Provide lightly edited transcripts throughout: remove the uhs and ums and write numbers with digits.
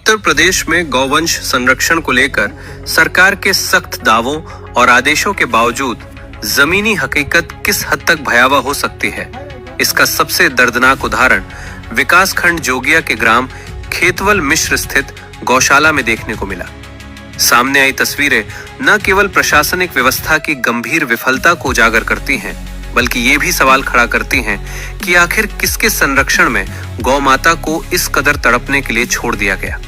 उत्तर प्रदेश में गौवंश संरक्षण को लेकर सरकार के सख्त दावों और आदेशों के बावजूद जमीनी हकीकत किस हद तक भयावह हो सकती है, इसका सबसे दर्दनाक उदाहरण विकासखंड जोगिया के ग्राम खेतवल मिश्र स्थित गौशाला में देखने को मिला। सामने आई तस्वीरें न केवल प्रशासनिक व्यवस्था की गंभीर विफलता को उजागर करती हैं, बल्कि ये भी सवाल खड़ा करती हैं कि आखिर किसके संरक्षण में गौ माता को इस कदर तड़पने के लिए छोड़ दिया गया।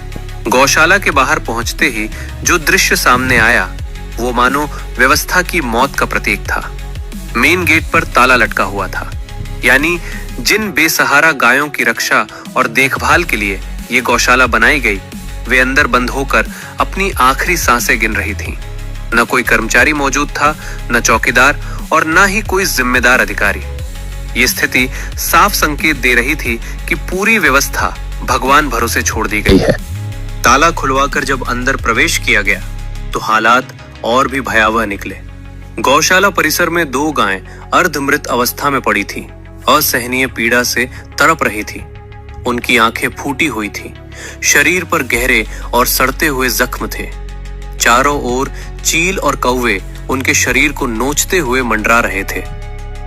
गौशाला के बाहर पहुंचते ही जो दृश्य सामने आया वो मानो व्यवस्था की मौत का प्रतीक था। मेन गेट पर ताला लटका हुआ था, यानी जिन बेसहारा गायों की रक्षा और देखभाल के लिए ये गौशाला बनाई गई, वे अंदर बंद होकर अपनी आखिरी सांसें गिन रही थीं। न कोई कर्मचारी मौजूद था, न चौकीदार और न ही कोई जिम्मेदार अधिकारी। ये स्थिति साफ संकेत दे रही थी कि पूरी व्यवस्था भगवान भरोसे छोड़ दी गई है। ताला खुलवाकर जब अंदर प्रवेश किया गया तो हालात और भी भयावह निकले। गौशाला परिसर में 2 गायें अर्धमृत अवस्था में पड़ी थीं, असहनीय पीड़ा से तड़प रही थी। उनकी आंखें फूटी हुई थीं, शरीर पर गहरे और सड़ते हुए जख्म थे। चारों ओर चील और कौवे उनके शरीर को नोचते हुए मंडरा रहे थे।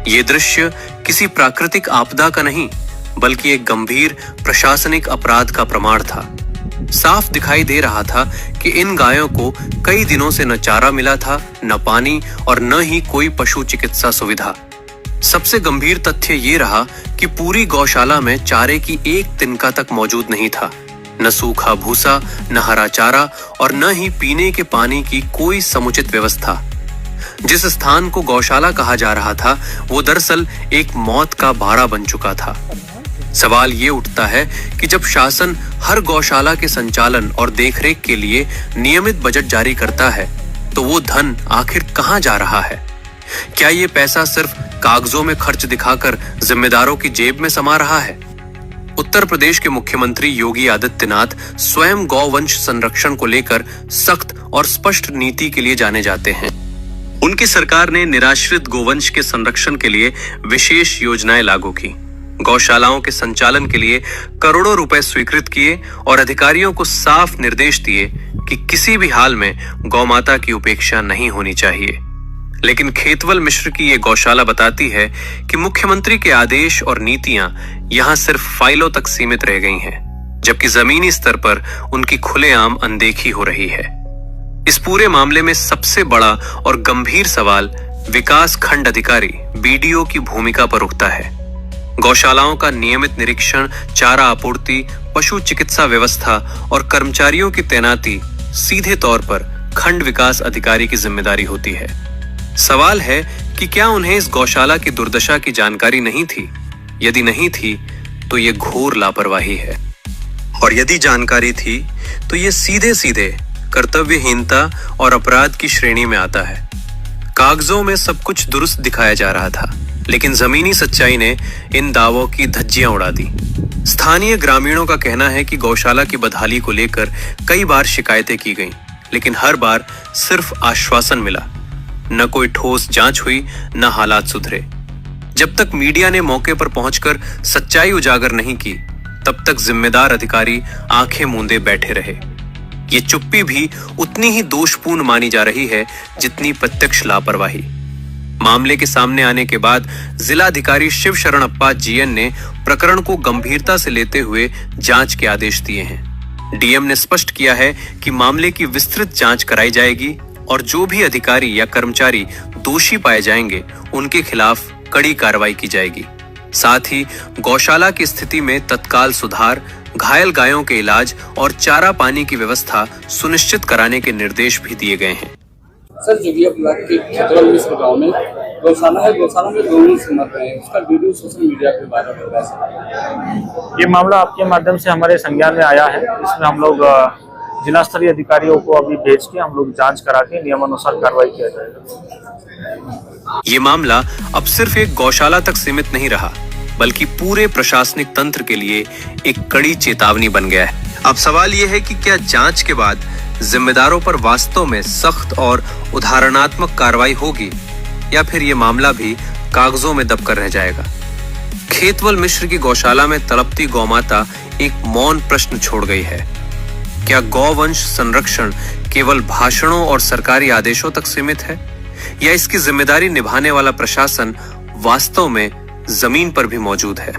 ये दृश्य किसी प्राकृतिक आपदा का नहीं, बल्कि एक गंभीर प्रशासनिक अपराध का प्रमाण था। साफ दिखाई दे रहा था कि इन गायों को कई दिनों से न चारा मिला था, न पानी और न ही कोई पशु चिकित्सा सुविधा। सबसे गंभीर तथ्य ये रहा कि पूरी गौशाला में चारे की एक तिनका तक मौजूद नहीं था। न सूखा भूसा, न हरा चारा और न ही पीने के पानी की कोई समुचित व्यवस्था। जिस स्थान को गौशाला कहा जा रहा था वो दरअसल एक मौत का बाड़ा बन चुका था। सवाल ये उठता है कि जब शासन हर गौशाला के संचालन और देखरेख के लिए नियमित बजट जारी करता है तो वो धन आखिर कहां जा रहा है? क्या ये पैसा सिर्फ कागजों में खर्च दिखाकर जिम्मेदारों की जेब में समा रहा है? उत्तर प्रदेश के मुख्यमंत्री योगी आदित्यनाथ स्वयं गौवंश संरक्षण को लेकर सख्त और स्पष्ट नीति के लिए जाने जाते हैं। उनकी सरकार ने निराश्रित गोवंश के संरक्षण के लिए विशेष योजनाएं लागू की, गौशालाओं के संचालन के लिए करोड़ों रुपए स्वीकृत किए और अधिकारियों को साफ निर्देश दिए कि किसी भी हाल में गौमाता की उपेक्षा नहीं होनी चाहिए। लेकिन खेतवल मिश्र की ये गौशाला बताती है कि मुख्यमंत्री के आदेश और नीतियां यहां सिर्फ फाइलों तक सीमित रह गई हैं, जबकि जमीनी स्तर पर उनकी खुलेआम अनदेखी हो रही है। इस पूरे मामले में सबसे बड़ा और गंभीर सवाल विकास खंड अधिकारी बीडीओ की भूमिका पर उठता है। गौशालाओं का नियमित निरीक्षण, चारा आपूर्ति, पशु चिकित्सा व्यवस्था और कर्मचारियों की तैनाती सीधे तौर पर खंड विकास अधिकारी की जिम्मेदारी होती है। सवाल है कि क्या उन्हें इस गौशाला की दुर्दशा की जानकारी नहीं थी? यदि नहीं थी तो ये घोर लापरवाही है, और यदि जानकारी थी तो ये सीधे सीधे कर्तव्यहीनता और अपराध की श्रेणी में आता है। कागजों में सब कुछ दुरुस्त दिखाया जा रहा था, लेकिन जमीनी सच्चाई ने इन दावों की धज्जियां उड़ा दी। स्थानीय ग्रामीणों का कहना है कि गौशाला की बदहाली को लेकर कई बार शिकायतें की गईं, लेकिन हर बार सिर्फ आश्वासन मिला। न कोई ठोस जांच हुई, न हालात सुधरे। जब तक मीडिया ने मौके पर पहुंचकर सच्चाई उजागर नहीं की, तब तक जिम्मेदार अधिकारी आंखें मूंदे बैठे रहे। ये चुप्पी भी उतनी ही दोषपूर्ण मानी जा रही है जितनी प्रत्यक्ष लापरवाही। मामले के सामने आने के बाद जिलाधिकारी शिव शरणप्पा जीएन ने प्रकरण को गंभीरता से लेते हुए जांच के आदेश दिए हैं। डीएम ने स्पष्ट किया है कि मामले की विस्तृत जांच कराई जाएगी और जो भी अधिकारी या कर्मचारी दोषी पाए जाएंगे उनके खिलाफ कड़ी कार्रवाई की जाएगी। साथ ही गौशाला की स्थिति में तत्काल सुधार, घायल गायों के इलाज और चारा पानी की व्यवस्था सुनिश्चित कराने के निर्देश भी दिए गए हैं। सर, जोगिया ब्लॉक के खेतवल मिश्र गांव में गौशाला है, गौशाला में दोनों से मर रहे हैं, उसका वीडियो सोशल मीडिया पे वायरल हो रहा है। ये मामला आपके माध्यम से हमारे संज्ञान में आया है। इसमें हम लोग जिला स्तरीय अधिकारियों को अभी भेज के हम लोग जांच करा के नियमानुसार कार्रवाई किया जाएगा। ये मामला अब सिर्फ एक गौशाला तक सीमित नहीं रहा, बल्कि पूरे प्रशासनिक तंत्र के लिए एक कड़ी चेतावनी बन गया है। अब सवाल यह है कि क्या जांच के बाद जिम्मेदारों पर वास्तव में सख्त और उदाहरणात्मक कार्रवाई होगी, या फिर ये मामला भी कागजों में दबकर रह जाएगा। खेतवल मिश्र की गौशाला में तड़पती गौमाता एक मौन प्रश्न छोड़ गई है। क्या गौवंश संरक्षण केवल भाषणों और सरकारी आदेशों तक सीमित है, या इसकी जिम्मेदारी निभाने वाला प्रशासन वास्तव में जमीन पर भी मौजूद है?